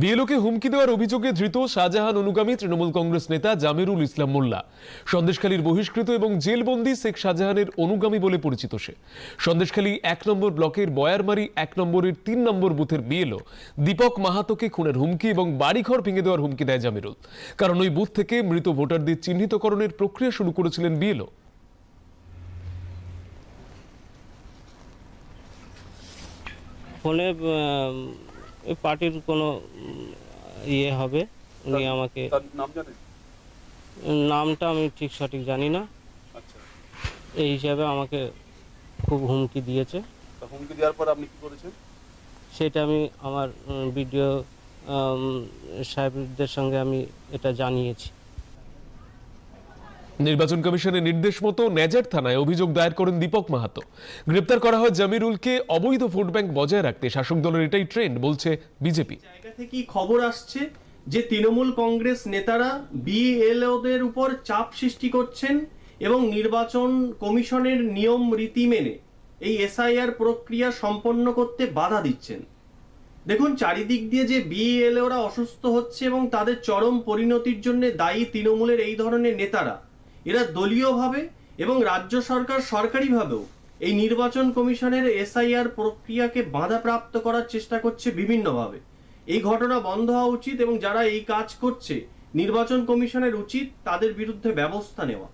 বিএলওকে হুমকি দেওয়ার অভিযোগে ধৃত শাহজাহান অনুগামী তৃণমূল কংগ্রেস নেতা জামিরুল ইসলাম মোল্লা। সন্দেশখালীর বহিষ্কৃত এবং জেলবন্দি শেখ শাহজাহানের অনুগামী বলে পরিচিত সে। সন্দেশখালী ১ নম্বর ব্লকের বয়ারমারি ১ নম্বরের ৩ নম্বর বুথের বিএলও দীপক মাহাতোকে খুনের হুমকি এবং বাড়িঘর ভেঙে দেওয়ার হুমকি দেয় জামিরুল। কারণ ওই বুথ থেকে মৃত ভোটারদের চিহ্নিতকরণের প্রক্রিয়া শুরু করেছিলেন বিএলও। ফোনে পার্টির কোনো ইয়ে হবে, উনি আমাকে নামটা আমি ঠিক সঠিক জানি না। এই হিসাবে আমাকে খুব হুমকি দিয়েছে। হুমকি দেওয়ার পর আপনি কি করেছেন সেটা আমি আমার বিডিও সাহেবদের সঙ্গে আমি এটা জানিয়েছি। নির্বাচন কমিশনের নির্দেশ মতো নেজার থানায় অভিযোগ দায়ের করেন দীপক মাহাতো। গ্রেপ্তার করা হয় জামিরুলকে। অবৈধ ভোট ব্যাংক বজায় রাখতে শাসক দলের এটাই ট্রেন্ড বলছে বিজেপি। জায়গা থেকে খবর আসছে যে তৃণমূল কংগ্রেস নেতারা বিএলওদের উপর চাপ সৃষ্টি করছেন এবং নির্বাচন কমিশনের নিয়ম রীতি মেনে এই এসআইআর প্রক্রিয়া সম্পন্ন করতে বাধা দিচ্ছেন। দেখুন, চারিদিক দিয়ে যে বিএলওরা অসুস্থ হচ্ছে এবং তাদের চরম পরিণতির জন্য দায়ী তৃণমূলের এই ধরনের নেতারা, এরা দলীয়ভাবে এবং রাজ্য সরকার সরকারিভাবেও এই নির্বাচন কমিশনের এসআইআর প্রক্রিয়াকে বাধাপ্রাপ্ত করার চেষ্টা করছে বিভিন্নভাবে। এই ঘটনা বন্ধ হওয়া উচিত এবং যারা এই কাজ করছে নির্বাচন কমিশনের উচিত তাদের বিরুদ্ধে ব্যবস্থা নেওয়া।